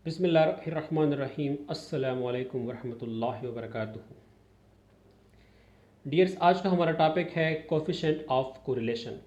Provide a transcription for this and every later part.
बिस्मिल्लाहिर्रहमानिर्रहीम अस्सलामु अलैकुम वरहमतुल्लाहि वबरकातुहू। डियर्स, आज का हमारा टॉपिक है कोफिशिएंट ऑफ कोरिलेशन।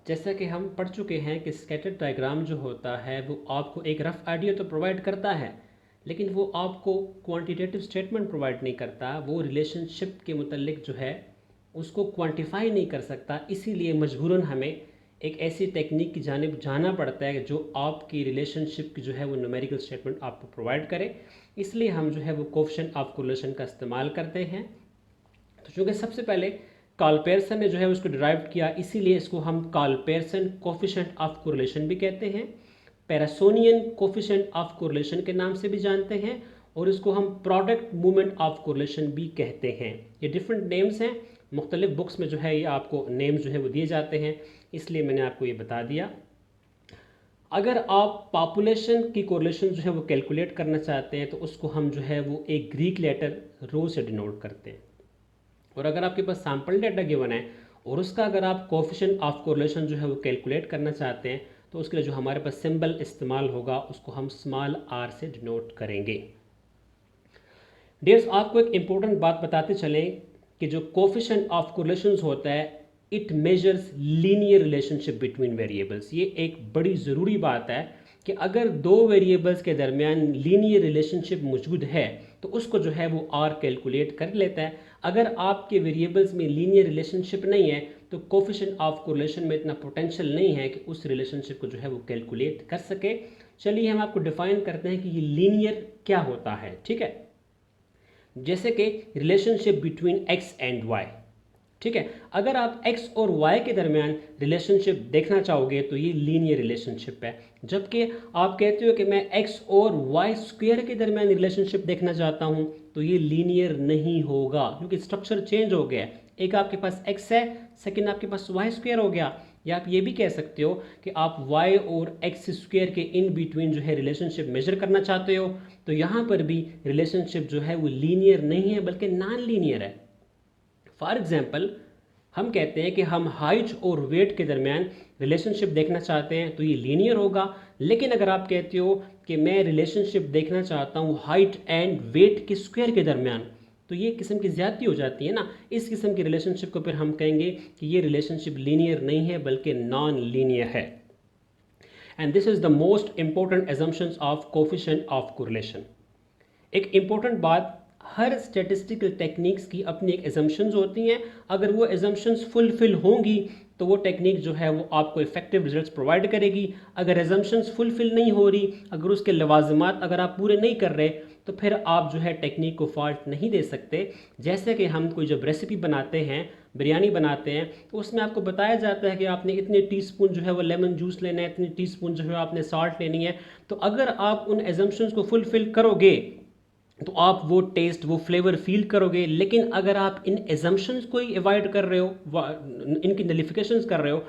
जैसा कि हम पढ़ चुके हैं कि स्कैटर्ड डायग्राम जो होता है वो आपको एक रफ़ आइडिया तो प्रोवाइड करता है, लेकिन वो आपको क्वांटिटेटिव स्टेटमेंट प्रोवाइड नहीं करता। वो रिलेशनशिप के मुतल्लिक जो है उसको क्वांटिफाई नहीं कर सकता। इसीलिए मजबूरन हमें एक ऐसी टेक्निक की जानिब जाना पड़ता है जो आपकी रिलेशनशिप की जो है वो न्यूमेरिकल स्टेटमेंट आपको प्रोवाइड करे। इसलिए हम जो है वो कोफिशिएंट ऑफ कोरिलेशन का इस्तेमाल करते हैं। तो चूँकि सबसे पहले कार्ल पेयरसन ने जो है उसको डिराइव किया, इसीलिए इसको हम Carl Pearson coefficient of correlation भी कहते हैं, पैरासोनियन कोफिशिएंट ऑफ कोरिलेशन के नाम से भी जानते हैं, और इसको हम प्रोडक्ट मूवमेंट ऑफ कोरिलेशन भी कहते हैं। ये डिफरेंट नेम्स हैं, मुख्तलिफ बुक्स में जो है ये आपको नेम्स जो है वो दिए जाते हैं, इसलिए मैंने आपको ये बता दिया। अगर आप पॉपुलेशन की कोरिलेशन जो है वो कैलकुलेट करना चाहते हैं तो उसको हम जो है वो एक ग्रीक लेटर रो से डिनोट करते हैं। और अगर आपके पास सैम्पल डाटा गिवन है और उसका अगर आप कोफिशिएंट ऑफ कोरिलेशन जो है वो कैलकुलेट करना चाहते हैं तो उसके लिए जो हमारे पास सिंबल इस्तेमाल होगा उसको हम स्मॉल आर से डिनोट करेंगे। डियर्स, आपको एक इम्पोर्टेंट बात बताते चलें कि जो कोफिशिएंट ऑफ कोरिलेशंस होता है it measures linear relationship between variables. ये एक बड़ी ज़रूरी बात है कि अगर दो वेरिएबल्स के दरमियान लीनियर रिलेशनशिप मौजूद है तो उसको जो है वो आर कैलकुलेट कर लेता है। अगर आपके वेरिएबल्स में लीनियर रिलेशनशिप नहीं है तो कोफिशिएंट ऑफ कोरिलेशन में इतना पोटेंशियल नहीं है कि उस रिलेशनशिप को जो है वो कैलकुलेट कर सके। चलिए हम आपको डिफाइन करते हैं कि ये लीनियर क्या होता है। ठीक है, जैसे कि relationship between x and y. ठीक है, अगर आप x और y के दरमियान रिलेशनशिप देखना चाहोगे तो ये लीनियर रिलेशनशिप है। जबकि आप कहते हो कि मैं x और y स्क्वायर के दरमियान रिलेशनशिप देखना चाहता हूँ तो ये लीनियर नहीं होगा, क्योंकि स्ट्रक्चर चेंज हो गया है। एक आपके पास x है, सेकंड आपके पास y स्क्वायर हो गया। या आप ये भी कह सकते हो कि आप y और x स्क्वायर के इन बिटवीन जो है रिलेशनशिप मेजर करना चाहते हो, तो यहाँ पर भी रिलेशनशिप जो है वो लीनियर नहीं है बल्कि नॉन लीनियर है। फॉर एग्जाम्पल, हम कहते हैं कि हम हाइट और वेट के दरमियान रिलेशनशिप देखना चाहते हैं तो ये लीनियर होगा। लेकिन अगर आप कहते हो कि मैं रिलेशनशिप देखना चाहता हूँ हाइट एंड वेट के स्क्वायर के दरमियान, तो ये किस्म की ज़्यादती हो जाती है ना। इस किस्म की रिलेशनशिप को फिर हम कहेंगे कि ये रिलेशनशिप लीनियर नहीं है बल्कि नॉन लीनियर है। And this is the most important assumptions of coefficient of correlation. एक इम्पॉर्टेंट बात, हर स्टैटिस्टिकल टेक्निक्स की अपनी एक एजम्पशंस होती हैं। अगर वो एजम्पशंस फुलफिल होंगी तो वो टेक्निक जो है वो आपको इफेक्टिव रिजल्ट्स प्रोवाइड करेगी। अगर एजम्पशंस फुलफिल नहीं हो रही, अगर उसके लवाजमात अगर आप पूरे नहीं कर रहे, तो फिर आप जो है टेक्निक को फॉल्ट नहीं दे सकते। जैसे कि हम कोई जब रेसिपी बनाते हैं, बिरयानी बनाते हैं, तो उसमें आपको बताया जाता है कि आपने इतने टीस्पून जो है वो लेमन जूस लेना है, इतने टीस्पून जो है आपने सॉल्ट लेनी है। तो अगर आप उन एजम्पशंस को फुलफिल करोगे तो आप वो टेस्ट, वो फ्लेवर फील करोगे। लेकिन अगर आप इन एजम्पशंस को ही अवॉइड कर रहे हो, इनकी नलिफिकेशंस कर रहे हो,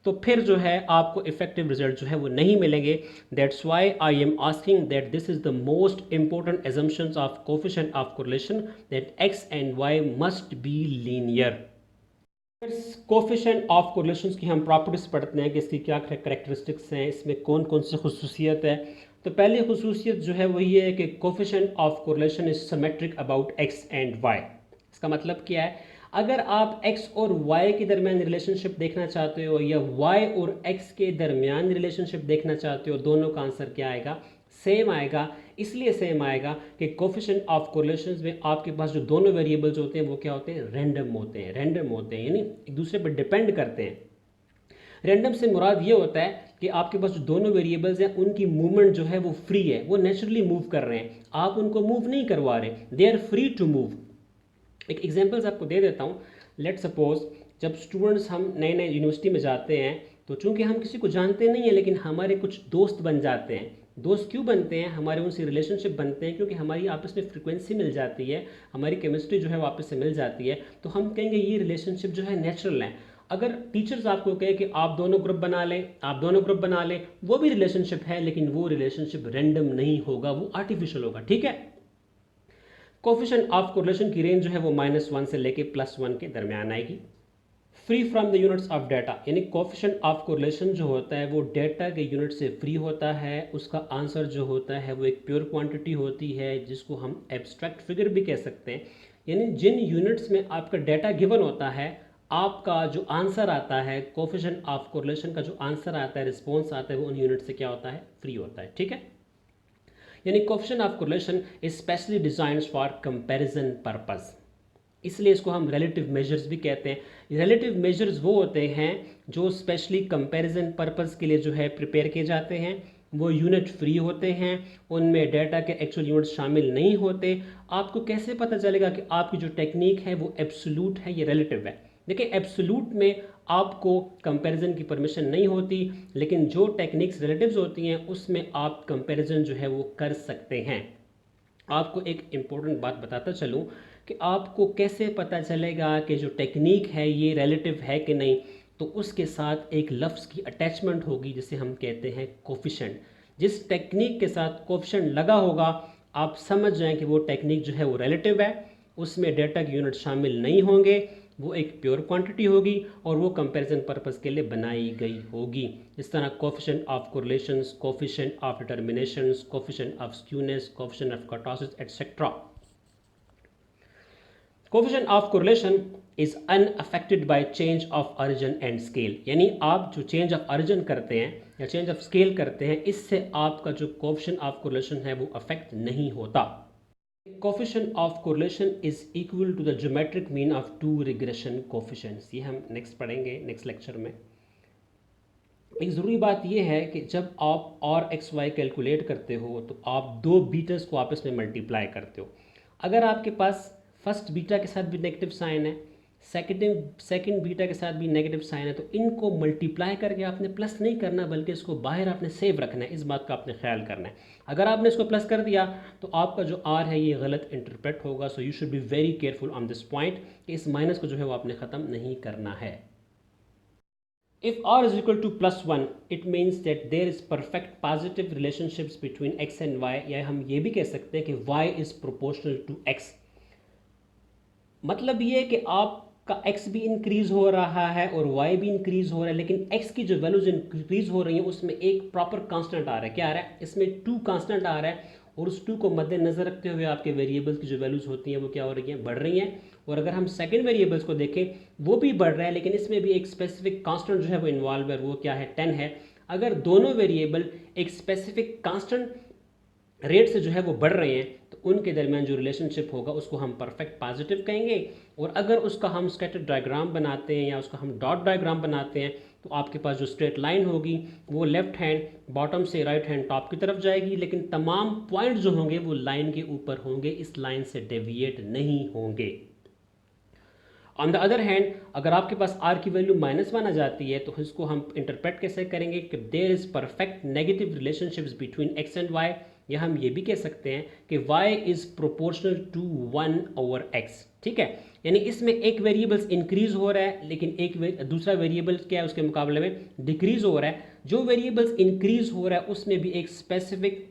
तो फिर जो है आपको इफेक्टिव रिजल्ट जो है वो नहीं मिलेंगे। That's why I am asking that this is the most important assumptions of coefficient of correlation, that x and y must be linear. Coefficient of correlations की हम प्रॉपर्टीज पढ़ते हैं कि इसकी क्या करेक्टरिस्टिक्स हैं, इसमें कौन कौन सी खुसूसियत है। तो पहली खुसूसियत जो है वो ये है कि coefficient of correlation is symmetric about x and y. इसका मतलब क्या है, अगर आप x और y के दरमियान रिलेशनशिप देखना चाहते हो या y और x के दरमियान रिलेशनशिप देखना चाहते हो, दोनों का आंसर क्या आएगा, सेम आएगा। इसलिए सेम आएगा कि कोफिशिएंट ऑफ कोरिलेशंस में आपके पास जो दोनों वेरिएबल्स होते हैं वो क्या होते हैं, रैंडम होते हैं। रैंडम होते हैं यानी एक दूसरे पर डिपेंड करते हैं। रैंडम से मुराद ये होता है कि आपके पास जो दोनों वेरिएबल्स हैं उनकी मूवमेंट जो है वो फ्री है, वो नेचुरली मूव कर रहे हैं, आप उनको मूव नहीं करवा रहे, they are free to move. एक एग्जांपल्स आपको दे देता हूँ। लेट सपोज जब स्टूडेंट्स हम नए नए यूनिवर्सिटी में जाते हैं तो चूंकि हम किसी को जानते नहीं हैं लेकिन हमारे कुछ दोस्त बन जाते हैं। दोस्त क्यों बनते हैं, हमारे उनसे रिलेशनशिप बनते हैं क्योंकि हमारी आपस में फ्रिक्वेंसी मिल जाती है, हमारी केमिस्ट्री जो है वापस से मिल जाती है। तो हम कहेंगे ये रिलेशनशिप जो है नेचुरल है। अगर टीचर्स आपको कहे कि आप दोनों ग्रुप बना लें, आप दोनों ग्रुप बना लें, वो भी रिलेशनशिप है लेकिन वो रिलेशनशिप रैंडम नहीं होगा, वो आर्टिफिशियल होगा। ठीक है, कोफिशिएंट ऑफ कोरिलेशन की रेंज जो है वो -1 से लेके +1 के दरमियान आएगी। Free from the units of data, यानी कोफिशिएंट ऑफ कोरिलेशन जो होता है वो डाटा के यूनिट से फ्री होता है। उसका आंसर जो होता है वो एक प्योर क्वांटिटी होती है जिसको हम एब्स्ट्रैक्ट फिगर भी कह सकते हैं। यानी जिन यूनिट्स में आपका डाटा गिवन होता है, आपका जो आंसर आता है कोफिशिएंट ऑफ कोरिलेशन का जो आंसर आता है, रिस्पॉन्स आता है, वो उन यूनिट से क्या होता है, फ्री होता है। ठीक है, यानी coefficient of correlation is specially designed for comparison purpose, इसलिए इसको हम रिलेटिव मेजर्स भी कहते हैं। रिलेटिव मेजर्स वो होते हैं जो स्पेशली कंपैरिजन पर्पस के लिए जो है प्रिपेयर किए जाते हैं। वो यूनिट फ्री होते हैं, उनमें डाटा के एक्चुअल यूनिट्स शामिल नहीं होते। आपको कैसे पता चलेगा कि आपकी जो टेक्निक है वो एब्सोल्यूट है या रिलेटिव है? देखिए, एब्सोल्यूट में आपको कंपैरिजन की परमिशन नहीं होती, लेकिन जो टेक्निक्स रिलेटिव्स होती हैं उसमें आप कंपैरिजन जो है वो कर सकते हैं। आपको एक इम्पोर्टेंट बात बताता चलूँ कि आपको कैसे पता चलेगा कि जो टेक्निक है ये रिलेटिव है कि नहीं। तो उसके साथ एक लफ्ज़ की अटैचमेंट होगी जिसे हम कहते हैं कोफिशिएंट। जिस टेक्निक के साथ कोफिशिएंट लगा होगा, आप समझ जाएं कि वो टेक्निक जो है वो रिलेटिव है, उसमें डाटा के यूनिट शामिल नहीं होंगे, वो एक प्योर क्वांटिटी होगी और वो कंपैरिजन पर्पस के लिए बनाई गई होगी। इस तरह coefficient of correlations, coefficient of determinations, coefficient of skewness, coefficient of kurtosis etcetera. Coefficient of correlation is unaffected by change of origin and scale, यानी आप जो चेंज ऑफ ऑरिजिन करते हैं या चेंज ऑफ स्केल करते हैं, इससे आपका जो कोफिशिएंट ऑफ कोरिलेशन है वो अफेक्ट नहीं होता। Coefficient of correlation is equal to the geometric mean of two regression coefficients. ये हम नेक्स्ट पढ़ेंगे नेक्स्ट लेक्चर में। एक ज़रूरी बात यह है कि जब आप और एक्स वाई कैलकुलेट करते हो तो आप दो बीटर्स को आपस में मल्टीप्लाई करते हो। अगर आपके पास फर्स्ट बीटा के साथ भी नेगेटिव साइन है, सेकंड बीटा के साथ भी नेगेटिव साइन है, तो इनको मल्टीप्लाई करके आपने प्लस नहीं करना, बल्कि इसको बाहर आपने सेव रखना है। इस बात का आपने ख्याल करना है। अगर आपने इसको प्लस कर दिया तो आपका जो आर है ये गलत इंटरप्रेट होगा। So you should be very careful on this point कि इस माइनस को जो है वो आपने ख़त्म नहीं करना है। If r is equal to +1, it means that there is perfect positive relationships between x and y, या हम ये भी कह सकते हैं कि y is proportional to x। मतलब ये कि आपका x भी इंक्रीज हो रहा है और y भी इंक्रीज हो रहा है, लेकिन x की जो वैल्यूज इंक्रीज हो रही हैं उसमें एक प्रॉपर कांस्टेंट आ रहा है। क्या आ रहा है? इसमें 2 कांस्टेंट आ रहा है, और उस 2 को मद्देनजर रखते हुए आपके वेरिएबल्स की जो वैल्यूज होती हैं वो क्या हो रही हैं? बढ़ रही हैं। और अगर हम सेकंड वेरिएबल्स को देखें, वो भी बढ़ रहा है, लेकिन इसमें भी एक स्पेसिफिक कांस्टेंट जो है वो इन्वॉल्व है। वो क्या है? 10 है। अगर दोनों वेरिएबल एक स्पेसिफिक कांस्टेंट रेट से जो है वो बढ़ रहे हैं तो उनके दरमियान जो रिलेशनशिप होगा उसको हम परफेक्ट पॉजिटिव कहेंगे। और अगर उसका हम स्कैटर डायग्राम बनाते हैं या उसका हम डॉट डायग्राम बनाते हैं तो आपके पास जो स्ट्रेट लाइन होगी वो लेफ्ट हैंड बॉटम से राइट हैंड टॉप की तरफ जाएगी, लेकिन तमाम पॉइंट जो होंगे वो लाइन के ऊपर होंगे, इस लाइन से डेविएट नहीं होंगे। ऑन द अदर हैंड, अगर आपके पास r की वैल्यू -1 आ जाती है तो इसको हम इंटरप्रेट कैसे करेंगे कि there is perfect negative relationships between x and y, या हम ये भी कह सकते हैं कि y is proportional to 1/x। ठीक है, यानी इसमें एक वेरिएबल्स इंक्रीज हो रहा है, लेकिन दूसरा वेरिएबल क्या है उसके मुकाबले में डिक्रीज हो रहा है। जो वेरिएबल्स इंक्रीज हो रहा है उसमें भी एक स्पेसिफिक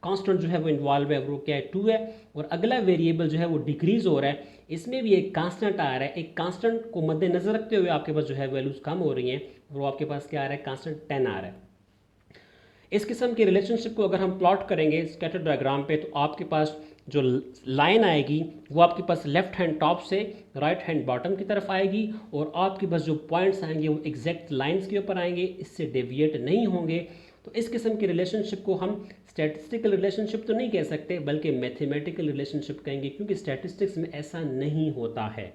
कांस्टेंट जो है वो इन्वॉल्व है, वो क्या है? 2 है। और अगला वेरिएबल जो है वो डिक्रीज हो रहा है, इसमें भी एक कांस्टेंट आ रहा है। एक कांस्टेंट को मद्देनजर रखते हुए आपके पास जो है वैल्यूज कम हो रही हैं, और वो आपके पास क्या आ रहा है? कांस्टेंट 10 आ रहा है। इस किस्म की रिलेशनशिप को अगर हम प्लॉट करेंगे स्कैटर डायग्राम पे, तो आपके पास जो लाइन आएगी वो आपके पास लेफ्ट हैंड टॉप से राइट हैंड बॉटम की तरफ आएगी, और आपके पास जो पॉइंट्स आएंगे वो एग्जैक्ट लाइंस के ऊपर आएंगे, इससे डेविएट नहीं होंगे। तो इस किस्म की रिलेशनशिप को हम स्टैटिस्टिकल रिलेशनशिप तो नहीं कह सकते, बल्कि मैथमेटिकल रिलेशनशिप कहेंगे, क्योंकि स्टैटिस्टिक्स में ऐसा नहीं होता है।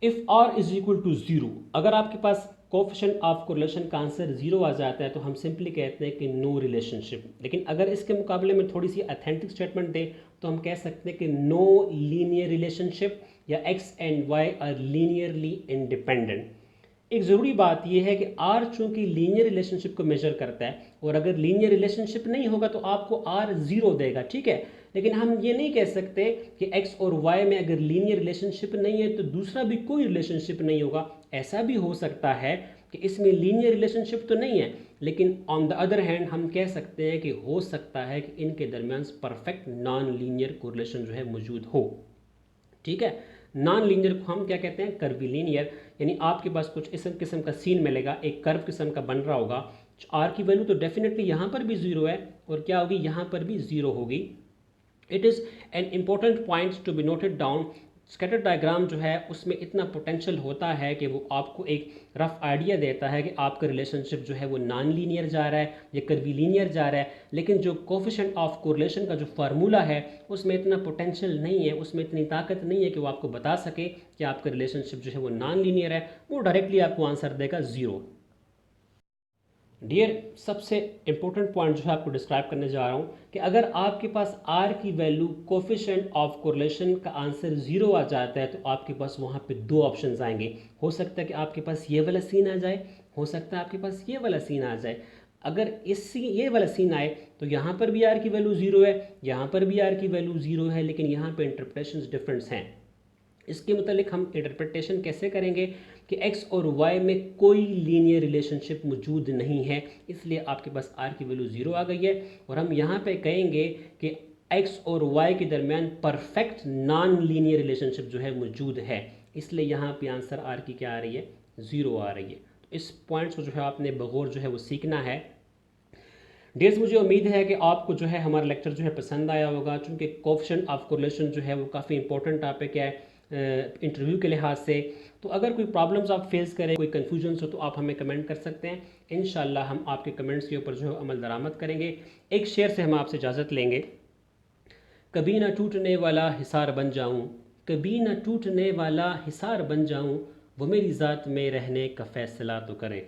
If r is equal to 0, अगर आपके पास कोफिशिएंट ऑफ कोरिलेशन का आंसर 0 आ जाता है तो हम सिंपली कहते हैं कि नो रिलेशनशिप। लेकिन अगर इसके मुकाबले में थोड़ी सी अथेंटिक स्टेटमेंट दें तो हम कह सकते हैं कि नो लीनियर रिलेशनशिप, या x and y are linearly independent. एक ज़रूरी बात यह है कि r चूंकि लीनियर रिलेशनशिप को मेजर करता है, और अगर लीनियर रिलेशनशिप नहीं होगा तो आपको r 0 देगा। ठीक है, लेकिन हम ये नहीं कह सकते कि x और y में अगर लीनियर रिलेशनशिप नहीं है तो दूसरा भी कोई रिलेशनशिप नहीं होगा। ऐसा भी हो सकता है कि इसमें लीनियर रिलेशनशिप तो नहीं है, लेकिन ऑन द अदर हैंड हम कह सकते हैं कि हो सकता है कि इनके दरमियान परफेक्ट नॉन लीनियर कोरिलेशन जो है मौजूद हो। ठीक है, नॉन लीनियर को हम क्या कहते हैं, कर्वीलीनियर। यानी आपके पास कुछ इस किस्म का सीन मिलेगा, एक कर्व किस्म का बन रहा होगा। आर की वैल्यू तो डेफिनेटली यहाँ पर भी ज़ीरो है और क्या होगी, यहाँ पर भी ज़ीरो होगी। It is an important point to be noted down. Scatter diagram जो है उसमें इतना पोटेंशियल होता है कि वो आपको एक रफ आइडिया देता है कि आपका रिलेशनशिप जो है वो नॉन लीनियर जा रहा है या कर्वी लीनियर जा रहा है, लेकिन जो कोफिशिएंट ऑफ कोरिलेशन का जो फार्मूला है उसमें इतना पोटेंशियल नहीं है, उसमें इतनी ताकत नहीं है कि वो आपको बता सके कि आपका रिलेशनशिप जो है वो नॉन लीनियर है। वो डायरेक्टली आपको आंसर देगा ज़ीरो। डियर, सबसे इंपॉर्टेंट पॉइंट जो है आपको डिस्क्राइब करने जा रहा हूँ कि अगर आपके पास आर की वैल्यू कोफिशिएंट ऑफ कोरिलेशन का आंसर ज़ीरो आ जाता है तो आपके पास वहाँ पे दो ऑप्शंस आएंगे। हो सकता है कि आपके पास ये वाला सीन आ जाए, हो सकता है आपके पास ये वाला सीन आ जाए। अगर ये वाला सीन आए तो यहाँ पर भी आर की वैल्यू ज़ीरो है, यहाँ पर भी आर की वैल्यू ज़ीरो है, लेकिन यहाँ पे इंटरप्रिटेशन डिफरेंस हैं। इसके मुतालिक हम इंटरप्रिटेशन कैसे करेंगे कि x और y में कोई लीनियर रिलेशनशिप मौजूद नहीं है, इसलिए आपके पास r की वैल्यू ज़ीरो आ गई है। और हम यहाँ पे कहेंगे कि x और y के दरमियान परफेक्ट नॉन लीनियर रिलेशनशिप जो है मौजूद है, इसलिए यहाँ पे आंसर r की क्या आ रही है, ज़ीरो आ रही है। तो इस पॉइंट्स को जो है आपने बगौर जो है वो सीखना है। डियर्स, मुझे उम्मीद है कि आपको जो है हमारा लेक्चर जो है पसंद आया होगा, चूँकि कोफिशिएंट ऑफ कोरिलेशन जो है वो काफ़ी इंपॉर्टेंट टॉपिक है इंटरव्यू के लिहाज से। तो अगर कोई प्रॉब्लम्स आप फेस करें, कोई कन्फ्यूजन्स हो, तो आप हमें कमेंट कर सकते हैं। इंशाल्लाह हम आपके कमेंट्स के ऊपर जो है अमल दरामद करेंगे। एक शेर से हम आपसे इजाज़त लेंगे। कभी ना टूटने वाला हिसार बन जाऊं, कभी ना टूटने वाला हिसार बन जाऊं, वो मेरी ज़ात में रहने का फ़ैसला तो करे।